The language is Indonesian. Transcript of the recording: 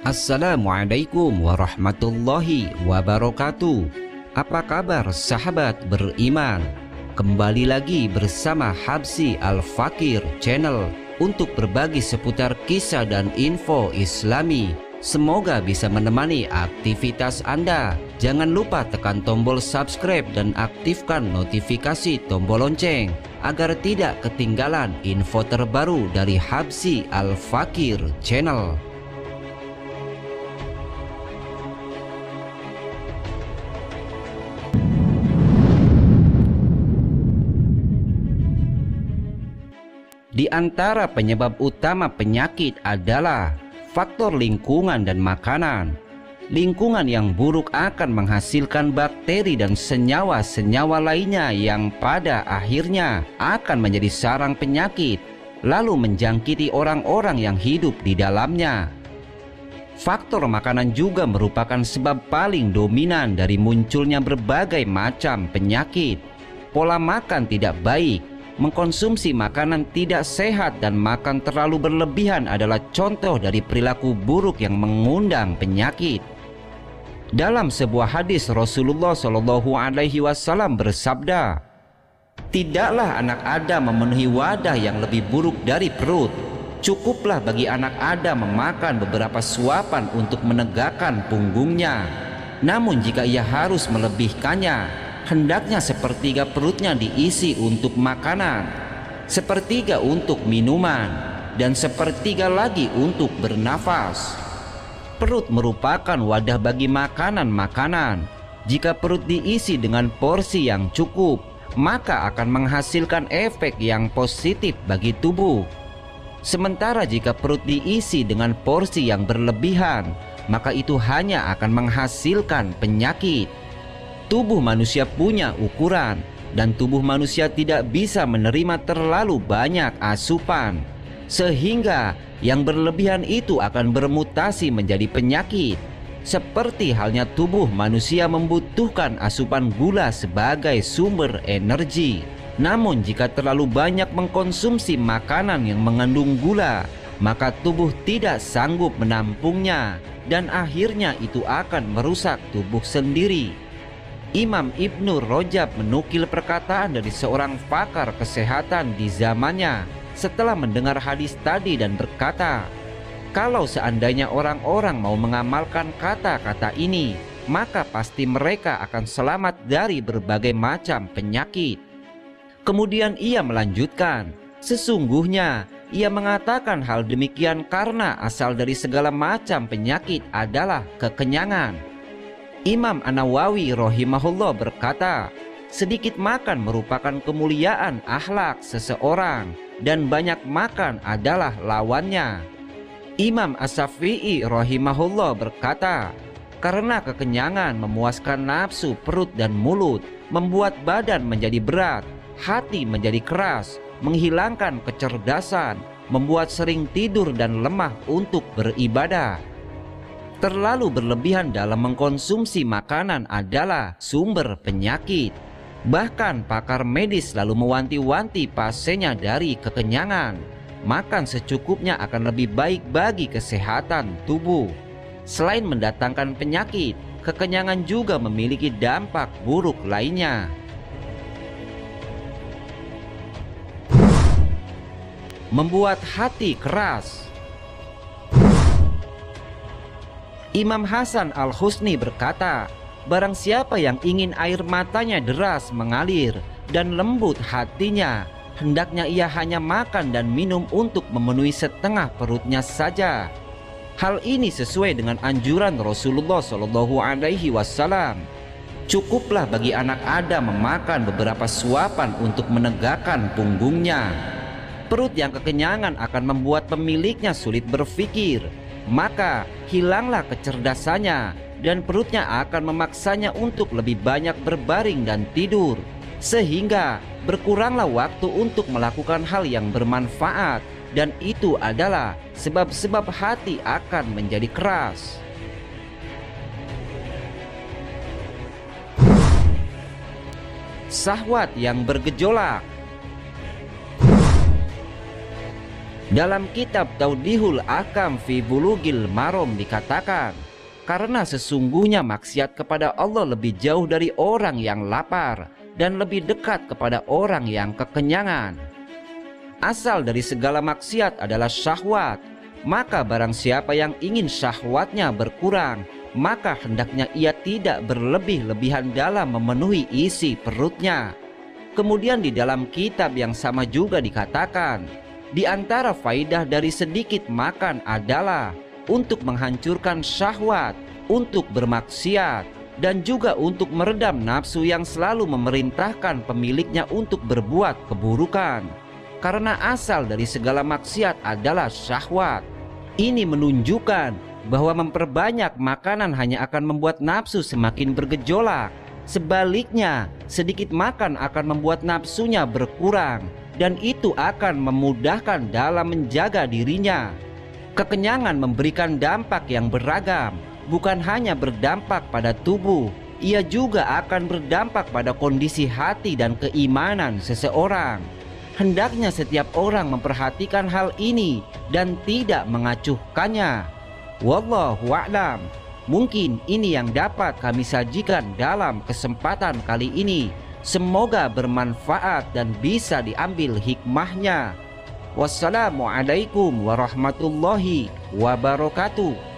Assalamualaikum warahmatullahi wabarakatuh. Apa kabar sahabat beriman? Kembali lagi bersama Habsy Al-Fakir Channel untuk berbagi seputar kisah dan info Islami. Semoga bisa menemani aktivitas Anda. Jangan lupa tekan tombol subscribe dan aktifkan notifikasi tombol lonceng agar tidak ketinggalan info terbaru dari Habsy Al-Fakir Channel. Di antara penyebab utama penyakit adalah faktor lingkungan dan makanan. Lingkungan yang buruk akan menghasilkan bakteri dan senyawa-senyawa lainnya yang pada akhirnya akan menjadi sarang penyakit, lalu menjangkiti orang-orang yang hidup di dalamnya. Faktor makanan juga merupakan sebab paling dominan dari munculnya berbagai macam penyakit. Pola makan tidak baik, mengkonsumsi makanan tidak sehat dan makan terlalu berlebihan adalah contoh dari perilaku buruk yang mengundang penyakit. Dalam sebuah hadis Rasulullah Shallallahu Alaihi Wasallam bersabda, "Tidaklah anak Adam memenuhi wadah yang lebih buruk dari perut. Cukuplah bagi anak Adam memakan beberapa suapan untuk menegakkan punggungnya. Namun jika ia harus melebihkannya, hendaknya sepertiga perutnya diisi untuk makanan, sepertiga untuk minuman, dan sepertiga lagi untuk bernafas." Perut merupakan wadah bagi makanan-makanan. Jika perut diisi dengan porsi yang cukup, maka akan menghasilkan efek yang positif bagi tubuh. Sementara jika perut diisi dengan porsi yang berlebihan, maka itu hanya akan menghasilkan penyakit. Tubuh manusia punya ukuran, dan tubuh manusia tidak bisa menerima terlalu banyak asupan, sehingga yang berlebihan itu akan bermutasi menjadi penyakit. Seperti halnya tubuh manusia membutuhkan asupan gula sebagai sumber energi. Namun jika terlalu banyak mengkonsumsi makanan yang mengandung gula, maka tubuh tidak sanggup menampungnya, dan akhirnya itu akan merusak tubuh sendiri. Imam Ibnu Rajab menukil perkataan dari seorang pakar kesehatan di zamannya setelah mendengar hadis tadi dan berkata, "Kalau seandainya orang-orang mau mengamalkan kata-kata ini, maka pasti mereka akan selamat dari berbagai macam penyakit." Kemudian ia melanjutkan, "Sesungguhnya ia mengatakan hal demikian karena asal dari segala macam penyakit adalah kekenyangan." Imam An-Nawawi rahimahullah berkata, "Sedikit makan merupakan kemuliaan akhlak seseorang, dan banyak makan adalah lawannya." Imam As-Syafi'i rahimahullah berkata, "Karena kekenyangan memuaskan nafsu perut dan mulut, membuat badan menjadi berat, hati menjadi keras, menghilangkan kecerdasan, membuat sering tidur dan lemah untuk beribadah." Terlalu berlebihan dalam mengkonsumsi makanan adalah sumber penyakit. Bahkan pakar medis selalu mewanti-wanti pasiennya dari kekenyangan. Makan secukupnya akan lebih baik bagi kesehatan tubuh. Selain mendatangkan penyakit, kekenyangan juga memiliki dampak buruk lainnya. Membuat hati keras. Imam Hasan Al-Husni berkata, "Barang siapa yang ingin air matanya deras mengalir dan lembut hatinya, hendaknya ia hanya makan dan minum untuk memenuhi setengah perutnya saja." Hal ini sesuai dengan anjuran Rasulullah Shallallahu Alaihi Wasallam. Cukuplah bagi anak Adam memakan beberapa suapan untuk menegakkan punggungnya. Perut yang kekenyangan akan membuat pemiliknya sulit berpikir, maka hilanglah kecerdasannya, dan perutnya akan memaksanya untuk lebih banyak berbaring dan tidur, sehingga berkuranglah waktu untuk melakukan hal yang bermanfaat, dan itu adalah sebab-sebab hati akan menjadi keras. Syahwat yang bergejolak. Dalam kitab Taudihul Akam fi Bulughil Maram dikatakan, karena sesungguhnya maksiat kepada Allah lebih jauh dari orang yang lapar dan lebih dekat kepada orang yang kekenyangan. Asal dari segala maksiat adalah syahwat, maka barang siapa yang ingin syahwatnya berkurang, maka hendaknya ia tidak berlebih-lebihan dalam memenuhi isi perutnya. Kemudian di dalam kitab yang sama juga dikatakan, di antara faidah dari sedikit makan adalah untuk menghancurkan syahwat, untuk bermaksiat, dan juga untuk meredam nafsu yang selalu memerintahkan pemiliknya untuk berbuat keburukan. Karena asal dari segala maksiat adalah syahwat. Ini menunjukkan bahwa memperbanyak makanan hanya akan membuat nafsu semakin bergejolak. Sebaliknya, sedikit makan akan membuat nafsunya berkurang, dan itu akan memudahkan dalam menjaga dirinya. Kekenyangan memberikan dampak yang beragam, bukan hanya berdampak pada tubuh, ia juga akan berdampak pada kondisi hati dan keimanan seseorang. Hendaknya setiap orang memperhatikan hal ini dan tidak mengacuhkannya. Wallahu a'lam. Mungkin ini yang dapat kami sajikan dalam kesempatan kali ini. Semoga bermanfaat dan bisa diambil hikmahnya. Wassalamualaikum warahmatullahi wabarakatuh.